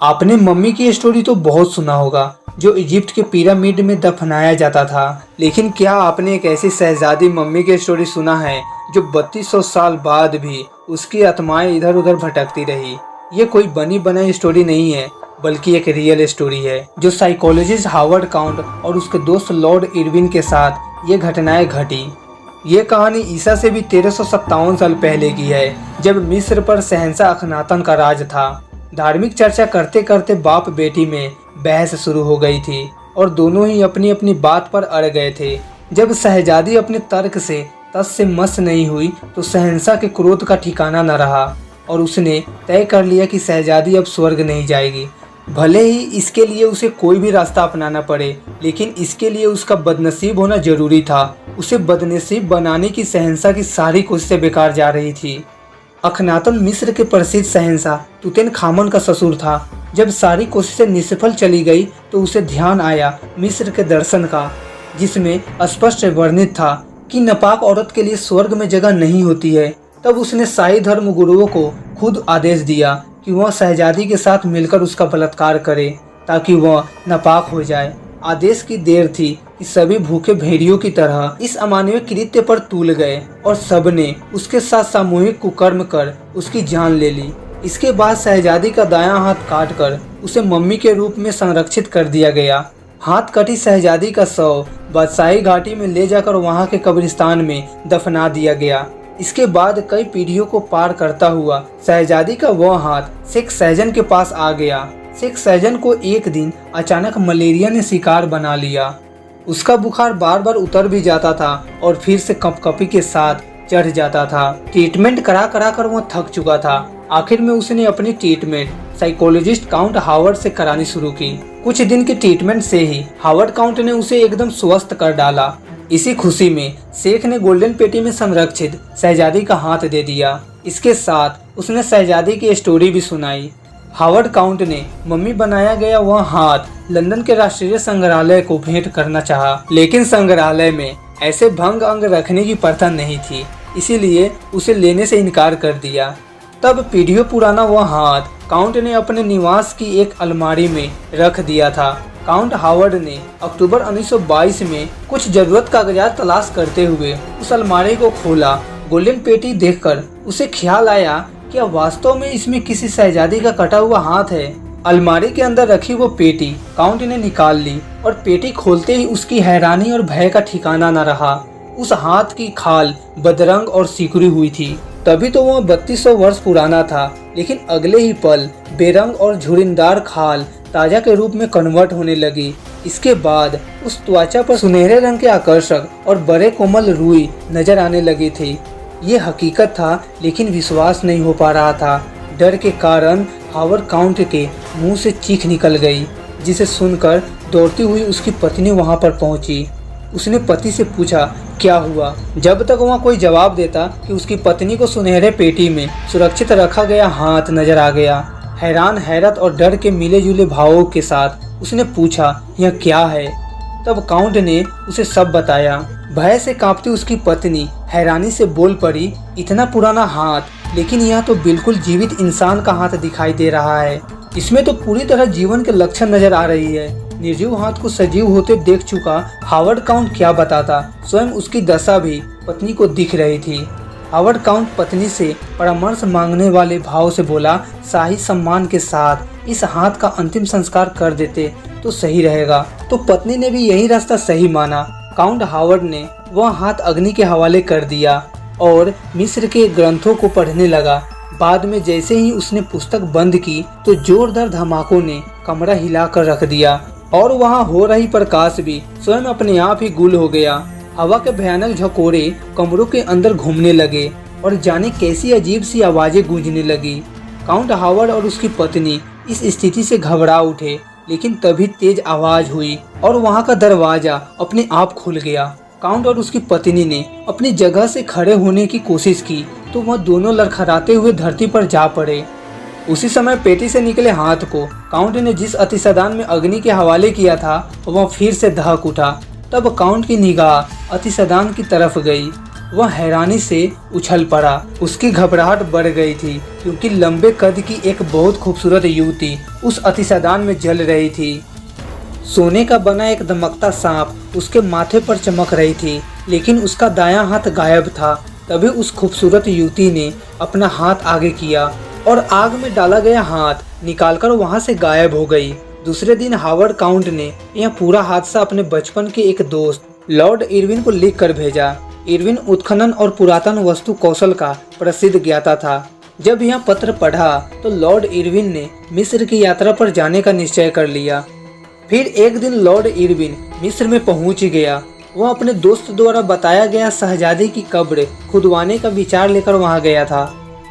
आपने मम्मी की स्टोरी तो बहुत सुना होगा, जो इजिप्ट के पिरामिड में दफनाया जाता था। लेकिन क्या आपने एक ऐसी शहजादी मम्मी की स्टोरी सुना है जो 3200 साल बाद भी उसकी आत्माएं इधर उधर भटकती रही। ये कोई बनी बनाई स्टोरी नहीं है, बल्कि एक रियल स्टोरी है जो साइकोलॉजिस्ट हावर्ड काउंट और उसके दोस्त लॉर्ड इरविन के साथ ये घटनाएं घटी। ये कहानी ईसा से भी 1357 साल पहले की है, जब मिस्र पर शहंशाह अखनातन का राज था। धार्मिक चर्चा करते करते बाप बेटी में बहस शुरू हो गई थी और दोनों ही अपनी अपनी बात पर अड़ गए थे। जब शहजादी अपने तर्क से तस से मस नहीं हुई तो शहंशाह के क्रोध का ठिकाना न रहा और उसने तय कर लिया कि शहजादी अब स्वर्ग नहीं जाएगी। भले ही इसके लिए उसे कोई भी रास्ता अपनाना पड़े, लेकिन इसके लिए उसका बदनसीब होना जरूरी था। उसे बदनसीब बनाने की शहंशाह की सारी कोशिशें बेकार जा रही थी। अखनातन मिस्र के प्रसिद्ध शहंशाह तुतनखामन का ससुर था। जब सारी कोशिशें निष्फल चली गई तो उसे ध्यान आया मिस्र के दर्शन का, जिसमें स्पष्ट वर्णित था कि नापाक औरत के लिए स्वर्ग में जगह नहीं होती है। तब उसने शाही धर्म गुरुओं को खुद आदेश दिया कि वह शहजादी के साथ मिलकर उसका बलात्कार करे ताकि वह नापाक हो जाए। आदेश की देर थी कि सभी भूखे भेड़ियों की तरह इस अमानवीय कृत्य पर तूल गए और सबने उसके साथ सामूहिक कुकर्म कर उसकी जान ले ली। इसके बाद शहजादी का दायां हाथ काटकर उसे मम्मी के रूप में संरक्षित कर दिया गया। हाथ कटी शहजादी का शव बादशाही घाटी में ले जाकर वहां के कब्रिस्तान में दफना दिया गया। इसके बाद कई पीढ़ियों को पार करता हुआ शहजादी का वह हाथ शेख सहजन के पास आ गया। शेख सहजन को एक दिन अचानक मलेरिया ने शिकार बना लिया। उसका बुखार बार बार उतर भी जाता था और फिर से कपकपी के साथ चढ़ जाता था। ट्रीटमेंट करा करा कर वह थक चुका था। आखिर में उसने अपनी ट्रीटमेंट साइकोलॉजिस्ट काउंट हावर्ड से करानी शुरू की। कुछ दिन के ट्रीटमेंट से ही हावर्ड काउंट ने उसे एकदम स्वस्थ कर डाला। इसी खुशी में शेख ने गोल्डन पेटी में संरक्षित शहजादी का हाथ दे दिया। इसके साथ उसने शहजादी की स्टोरी भी सुनाई। हावर्ड काउंट ने मम्मी बनाया गया वह हाथ लंदन के राष्ट्रीय संग्रहालय को भेंट करना चाहा, लेकिन संग्रहालय में ऐसे भंग अंग रखने की प्रथा नहीं थी, इसीलिए उसे लेने से इनकार कर दिया। तब पीढ़ियों पुराना वह हाथ काउंट ने अपने निवास की एक अलमारी में रख दिया था। काउंट हावर्ड ने अक्टूबर 1922 में कुछ जरूरत कागजात तलाश करते हुए उस अलमारी को खोला। गोल्डन पेटी देखकर उसे ख्याल आया कि वास्तव में इसमें किसी शहजादी का कटा हुआ हाथ है। अलमारी के अंदर रखी वो पेटी काउंट ने निकाल ली और पेटी खोलते ही उसकी हैरानी और भय का ठिकाना न रहा। उस हाथ की खाल बदरंग और सिकुड़ी हुई थी। तभी तो वह 3200 वर्ष पुराना था, लेकिन अगले ही पल बेरंग और झुरिनदार खाल ताजा के रूप में कन्वर्ट होने लगी। इसके बाद उस त्वचा पर सुनहरे रंग के आकर्षक और बड़े कोमल रुई नजर आने लगी थी। ये हकीकत था, लेकिन विश्वास नहीं हो पा रहा था। डर के कारण हावर्ड काउंट के मुंह से चीख निकल गई, जिसे सुनकर दौड़ती हुई उसकी पत्नी वहां पर पहुंची। उसने पति से पूछा क्या हुआ। जब तक वह कोई जवाब देता कि उसकी पत्नी को सुनहरे पेटी में सुरक्षित रखा गया हाथ नजर आ गया। हैरान, हैरत और डर के मिले जुले भावों के साथ उसने पूछा यह क्या है। तब काउंट ने उसे सब बताया। भय से कांपती उसकी पत्नी हैरानी से बोल पड़ी, इतना पुराना हाथ, लेकिन यह तो बिल्कुल जीवित इंसान का हाथ दिखाई दे रहा है। इसमें तो पूरी तरह जीवन के लक्षण नजर आ रही है। निर्जीव हाथ को सजीव होते देख चुका हावर्ड काउंट क्या बताता, स्वयं उसकी दशा भी पत्नी को दिख रही थी। हावर्ड काउंट पत्नी से परामर्श मांगने वाले भाव से बोला, शाही सम्मान के साथ इस हाथ का अंतिम संस्कार कर देते तो सही रहेगा। तो पत्नी ने भी यही रास्ता सही माना। काउंट हावर्ड ने वह हाथ अग्नि के हवाले कर दिया और मिस्र के ग्रंथों को पढ़ने लगा। बाद में जैसे ही उसने पुस्तक बंद की तो जोरदार धमाकों ने कमरा हिलाकर रख दिया और वहां हो रही प्रकाश भी स्वयं अपने आप ही गुल हो गया। हवा के भयानक झकोरे कमरों के अंदर घूमने लगे और जाने कैसी अजीब सी आवाजें गूंजने लगी। काउंट हावर्ड और उसकी पत्नी इस स्थिति से घबरा उठे, लेकिन तभी तेज आवाज हुई और वहां का दरवाजा अपने आप खुल गया। काउंट और उसकी पत्नी ने अपनी जगह से खड़े होने की कोशिश की तो वह दोनों लड़खड़ाते हुए धरती पर जा पड़े। उसी समय पेटी से निकले हाथ को काउंट ने जिस अतिसदान में अग्नि के हवाले किया था वह फिर से दहक उठा। तब काउंट की निगाह अतिसदान की तरफ गई। वह हैरानी से उछल पड़ा। उसकी घबराहट बढ़ गई थी क्योंकि लंबे कद की एक बहुत खूबसूरत युवती उस अतिशयदान में जल रही थी। सोने का बना एक दमकता सांप उसके माथे पर चमक रही थी, लेकिन उसका दायां हाथ गायब था। तभी उस खूबसूरत युवती ने अपना हाथ आगे किया और आग में डाला गया हाथ निकालकर वहां से गायब हो गई। दूसरे दिन हावर्ड काउंट ने यह पूरा हादसा अपने बचपन के एक दोस्त लॉर्ड इरविन को लिख कर भेजा। इरविन उत्खनन और पुरातन वस्तु कौशल का प्रसिद्ध ज्ञाता था। जब यह पत्र पढ़ा तो लॉर्ड इरविन ने मिस्र की यात्रा पर जाने का निश्चय कर लिया। फिर एक दिन लॉर्ड इरविन मिस्र में पहुंच गया। वह अपने दोस्त द्वारा बताया गया शहजादी की कब्र खुदवाने का विचार लेकर वहां गया था।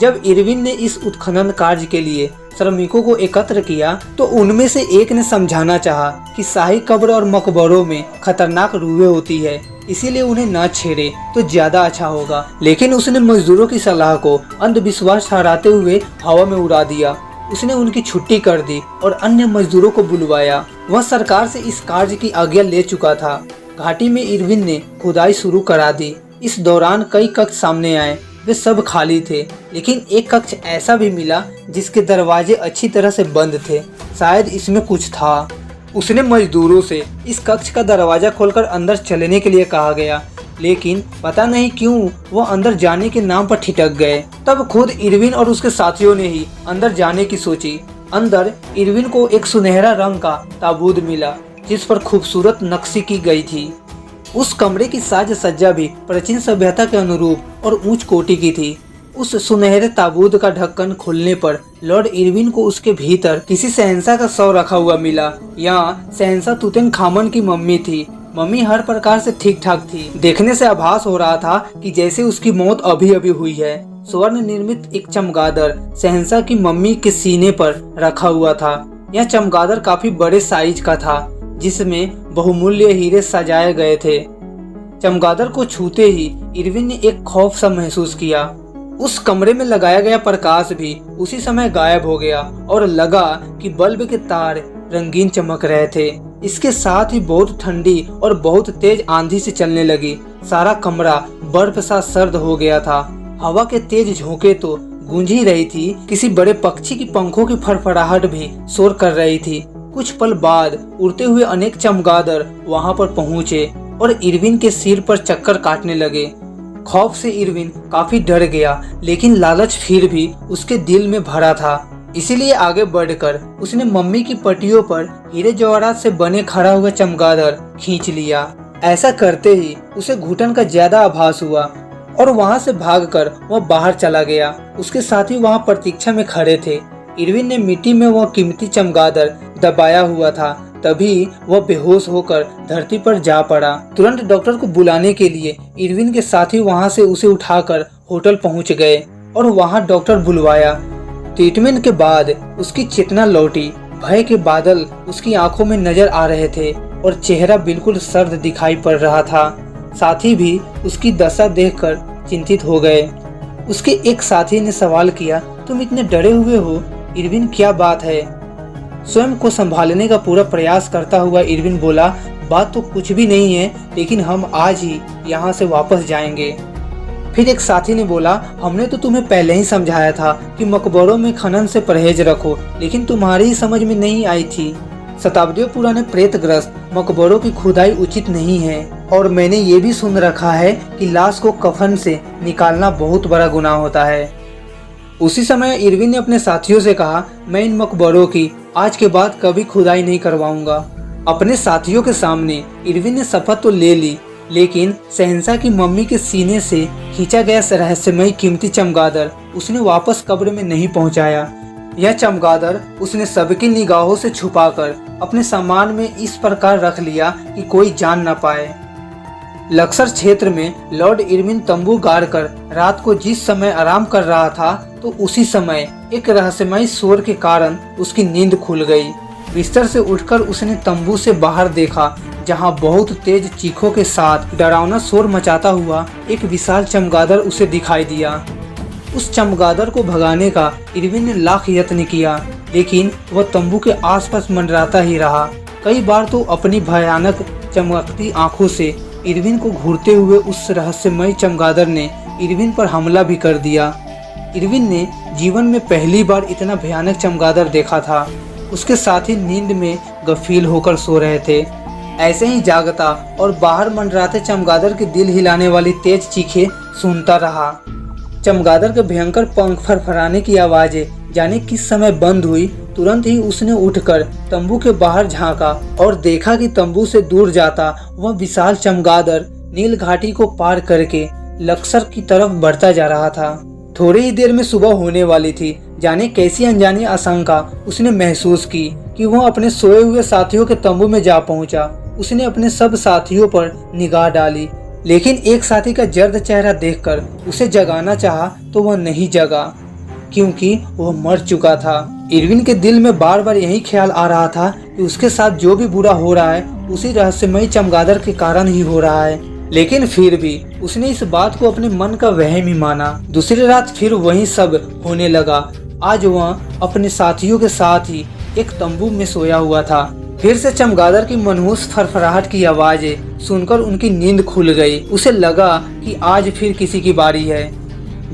जब इरविन ने इस उत्खनन कार्य के लिए श्रमिकों को एकत्र किया तो उनमें से एक ने समझाना चाहा कि शाही कब्र और मकबरों में खतरनाक रूहें होती है, इसीलिए उन्हें न छेड़े तो ज्यादा अच्छा होगा। लेकिन उसने मजदूरों की सलाह को अंधविश्वास ठहराते हुए हवा में उड़ा दिया। उसने उनकी छुट्टी कर दी और अन्य मजदूरों को बुलवाया। वह सरकार से इस कार्य की आज्ञा ले चुका था। घाटी में इरविन ने खुदाई शुरू करा दी। इस दौरान कई कक्ष सामने आए। वे सब खाली थे, लेकिन एक कक्ष ऐसा भी मिला जिसके दरवाजे अच्छी तरह से बंद थे। शायद इसमें कुछ था। उसने मजदूरों से इस कक्ष का दरवाजा खोलकर अंदर चलने के लिए कहा गया, लेकिन पता नहीं क्यों वह अंदर जाने के नाम पर ठिठक गए। तब खुद इरविन और उसके साथियों ने ही अंदर जाने की सोची। अंदर इरविन को एक सुनहरा रंग का ताबूत मिला जिस पर खूबसूरत नक्शी की गई थी। उस कमरे की साज सज्जा भी प्राचीन सभ्यता के अनुरूप और ऊंच कोटि की थी। उस सुनहरे ताबूत का ढक्कन खोलने पर लॉर्ड इरविन को उसके भीतर किसी शहंशाह का शव रखा हुआ मिला। यहाँ शहंशाह तुतनखामन की मम्मी थी। मम्मी हर प्रकार से ठीक ठाक थी। देखने से आभास हो रहा था कि जैसे उसकी मौत अभी अभी हुई है। स्वर्ण निर्मित एक चमगादड़ शहंशाह की मम्मी के सीने पर रखा हुआ था। यह चमगादड़ काफी बड़े साइज का था, जिसमें बहुमूल्य हीरे सजाए गए थे। चमगादड़ को छूते ही इरविन ने एक खौफ सा महसूस किया। उस कमरे में लगाया गया प्रकाश भी उसी समय गायब हो गया और लगा कि बल्ब के तार रंगीन चमक रहे थे। इसके साथ ही बहुत ठंडी और बहुत तेज आंधी से चलने लगी। सारा कमरा बर्फ सा सर्द हो गया था। हवा के तेज झोंके तो गूंज ही रही थी। किसी बड़े पक्षी की पंखों की फड़फड़ाहट भी शोर कर रही थी। कुछ पल बाद उड़ते हुए अनेक चमगादड़ वहां पर पहुंचे और इरविन के सिर पर चक्कर काटने लगे। खौफ से इरविन काफी डर गया, लेकिन लालच फिर भी उसके दिल में भरा था। इसीलिए आगे बढ़कर उसने मम्मी की पट्टियों पर हीरे जवाहरात से बने खड़ा हुआ चमगादड़ खींच लिया। ऐसा करते ही उसे घुटन का ज्यादा आभास हुआ और वहां से भागकर वह बाहर चला गया। उसके साथी वहां प्रतीक्षा में खड़े थे। इरविन ने मिट्टी में वह कीमती चमगादड़ दबाया हुआ था। तभी वह बेहोश होकर धरती पर जा पड़ा। तुरंत डॉक्टर को बुलाने के लिए इरविन के साथी वहां से उसे उठाकर होटल पहुंच गए और वहां डॉक्टर बुलवाया। ट्रीटमेंट के बाद उसकी चेतना लौटी। भय के बादल उसकी आंखों में नजर आ रहे थे और चेहरा बिल्कुल सर्द दिखाई पड़ रहा था। साथी भी उसकी दशा देखकर चिंतित हो गए। उसके एक साथी ने सवाल किया, तुम इतने डरे हुए हो इरविन, क्या बात है? स्वयं को संभालने का पूरा प्रयास करता हुआ इरविन बोला, बात तो कुछ भी नहीं है, लेकिन हम आज ही यहाँ से वापस जाएंगे। फिर एक साथी ने बोला, हमने तो तुम्हें पहले ही समझाया था कि मकबरों में खनन से परहेज रखो, लेकिन तुम्हारी ही समझ में नहीं आई थी। शताब्दियों पुराने प्रेतग्रस्त मकबरों की खुदाई उचित नहीं है और मैंने ये भी सुन रखा है कि लाश को कफन से निकालना बहुत बड़ा गुनाह होता है। उसी समय इरविन ने अपने साथियों से कहा, मैं इन मकबरों की आज के बाद कभी खुदाई नहीं करवाऊंगा। अपने साथियों के सामने इरविन ने शपथ तो ले ली, लेकिन शहंशाह की मम्मी के सीने से खींचा गया रहस्यमय कीमती चमगादड़ उसने वापस कब्र में नहीं पहुंचाया। यह चमगादड़ उसने सबकी निगाहों से छुपाकर अपने सामान में इस प्रकार रख लिया कि कोई जान न पाए। लक्सर क्षेत्र में लॉर्ड इरविन तंबू गाड़कर रात को जिस समय आराम कर रहा था, तो उसी समय एक रहस्यमय शोर के कारण उसकी नींद खुल गई। बिस्तर से उठकर उसने तंबू से बाहर देखा, जहां बहुत तेज चीखों के साथ डरावना शोर मचाता हुआ एक विशाल चमगादड़ उसे दिखाई दिया। उस चमगादड़ को भगाने का इरविन ने लाख यत्न किया, लेकिन वह तंबू के आसपास मंडराता ही रहा। कई बार तो अपनी भयानक चमकती आंखों से इरविन को घूरते हुए उस रहस्यमय चमगादड़ ने इरविन पर हमला भी कर दिया। इरविन ने जीवन में पहली बार इतना भयानक चमगादड़ देखा था। उसके साथी नींद में गफील होकर सो रहे थे। ऐसे ही जागता और बाहर मंडराते चमगादड़ के दिल हिलाने वाली तेज चीखें सुनता रहा। चमगादड़ के भयंकर पंख फरफराने की आवाजें जाने किस समय बंद हुई। तुरंत ही उसने उठकर तंबू के बाहर झांका और देखा कि तंबू से दूर जाता वह विशाल चमगादड़ नील घाटी को पार करके लक्सर की तरफ बढ़ता जा रहा था। थोड़ी ही देर में सुबह होने वाली थी। जाने कैसी अनजानी आशंका उसने महसूस की कि वह अपने सोए हुए साथियों के तंबू में जा पहुंचा। उसने अपने सब साथियों पर निगाह डाली, लेकिन एक साथी का जर्द चेहरा देखकर उसे जगाना चाहा तो वह नहीं जगा, क्योंकि वह मर चुका था। इरविन के दिल में बार बार यही ख्याल आ रहा था कि उसके साथ जो भी बुरा हो रहा है उसी रहस्यमयी चमगादड़ के कारण ही हो रहा है। लेकिन फिर भी उसने इस बात को अपने मन का वहम ही माना। दूसरी रात फिर वही सब होने लगा। आज वह अपने साथियों के साथ ही एक तंबू में सोया हुआ था। फिर से चमगादड़ की मनहूस फरफराहट की आवाजें सुनकर उनकी नींद खुल गई। उसे लगा कि आज फिर किसी की बारी है।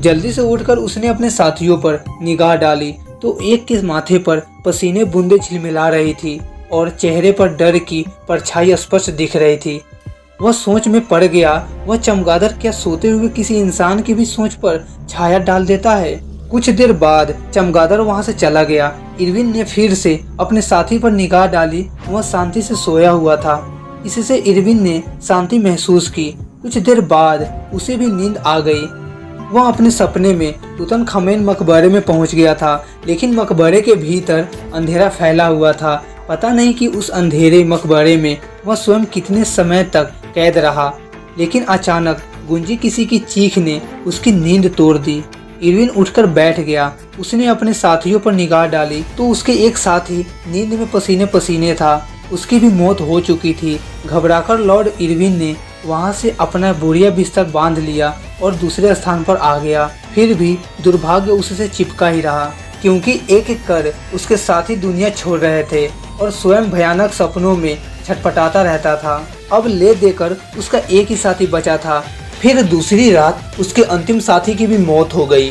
जल्दी से उठकर उसने अपने साथियों पर निगाह डाली तो एक के माथे पर पसीने बूंदे झिलमिला रही थी और चेहरे पर डर की परछाई स्पष्ट दिख रही थी। वह सोच में पड़ गया, वह चमगादड़ क्या सोते हुए किसी इंसान की भी सोच पर छाया डाल देता है। कुछ देर बाद चमगादड़ वहां से चला गया। इरविन ने फिर से अपने साथी पर निगाह डाली। वह शांति से सोया हुआ था। इससे इरविन ने शांति महसूस की। कुछ देर बाद उसे भी नींद आ गई। वह अपने सपने में तुतनखामेन मकबरे में पहुंच गया था, लेकिन मकबरे के भीतर अंधेरा फैला हुआ था। पता नहीं कि उस अंधेरे मकबरे में वह स्वयं कितने समय तक कैद रहा। लेकिन अचानक गूंजी किसी की चीख ने उसकी नींद तोड़ दी। इरविन उठकर बैठ गया। उसने अपने साथियों पर निगाह डाली तो उसके एक साथी नींद में पसीने पसीने था। उसकी भी मौत हो चुकी थी। घबराकर लॉर्ड इरविन ने वहां से अपना बोरिया बिस्तर बांध लिया और दूसरे स्थान पर आ गया। फिर भी दुर्भाग्य उससे चिपका ही रहा, क्योंकि एक एक कर उसके साथी दुनिया छोड़ रहे थे और स्वयं भयानक सपनों में छटपटाता रहता था। अब ले देकर उसका एक ही साथी बचा था। फिर दूसरी रात उसके अंतिम साथी की भी मौत हो गई।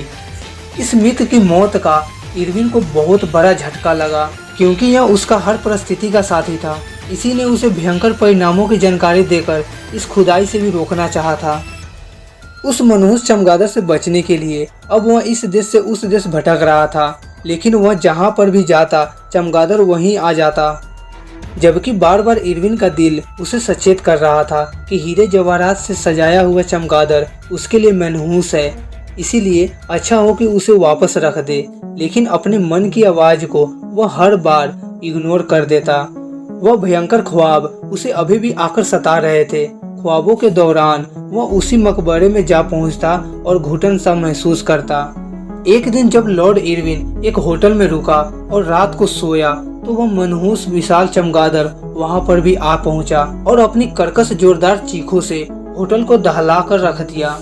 इस मित्र की मौत का इरविन को बहुत बड़ा झटका लगा, क्योंकि यह उसका हर परिस्थिति का साथी था। इसी ने उसे भयंकर परिणामों की जानकारी देकर इस खुदाई से भी रोकना चाहा था। उस मनहूस चमगादड़ से बचने के लिए अब वह इस देश से उस देश भटक रहा था, लेकिन वह जहां पर भी जाता चमगादड़ वहीं आ जाता। जबकि बार बार इरविन का दिल उसे सचेत कर रहा था कि हीरे जवाहरात से सजाया हुआ चमगादड़ उसके लिए मनहूस है, इसीलिए अच्छा हो कि उसे वापस रख दे। लेकिन अपने मन की आवाज को वह हर बार इग्नोर कर देता। वह भयंकर ख्वाब उसे अभी भी आकर सता रहे थे। ख्वाबों के दौरान वह उसी मकबरे में जा पहुंचता और घुटन सा महसूस करता। एक दिन जब लॉर्ड इरविन एक होटल में रुका और रात को सोया तो वह मनहूस विशाल चमगादड़ वहां पर भी आ पहुंचा और अपनी कर्कश जोरदार चीखों से होटल को दहला कर रख दिया।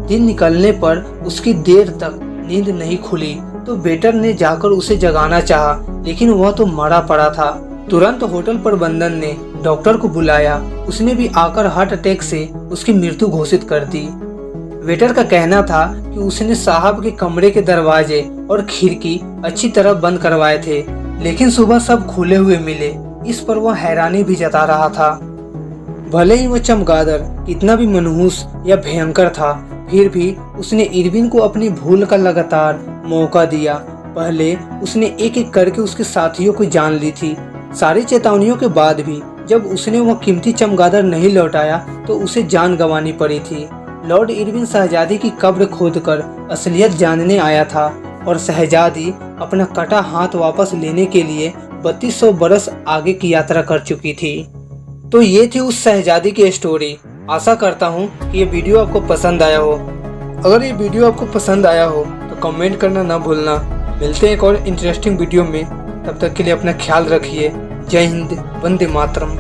दिन निकलने पर उसकी देर तक नींद नहीं खुली तो वेटर ने जाकर उसे जगाना चाहा, लेकिन वह तो मरा पड़ा था। तुरंत होटल प्रबंधन ने डॉक्टर को बुलाया। उसने भी आकर हार्ट अटैक से उसकी मृत्यु घोषित कर दी। वेटर का कहना था कि उसने साहब के कमरे के दरवाजे और खिड़की अच्छी तरह बंद करवाए थे, लेकिन सुबह सब खुले हुए मिले। इस पर वह हैरानी भी जता रहा था। भले ही वह चमगादड़ कितना भी मनहूस या भयंकर था, फिर भी उसने इरविन को अपनी भूल का लगातार मौका दिया। पहले उसने एक एक करके उसके साथियों को जान ली थी। सारी चेतावनियों के बाद भी जब उसने वह कीमती चमगादड़ नहीं लौटाया तो उसे जान गंवानी पड़ी थी। लॉर्ड इरविन शहजादी की कब्र खोदकर असलियत जानने आया था और शहजादी अपना कटा हाथ वापस लेने के लिए 3200 बरस आगे की यात्रा कर चुकी थी। तो ये थी उस शहजादी की स्टोरी। आशा करता हूँ कि ये वीडियो आपको पसंद आया हो। अगर ये वीडियो आपको पसंद आया हो तो कमेंट करना ना भूलना। मिलते हैं एक और इंटरेस्टिंग वीडियो में। तब तक के लिए अपना ख्याल रखिए। जय हिंद, वंदे मातरम।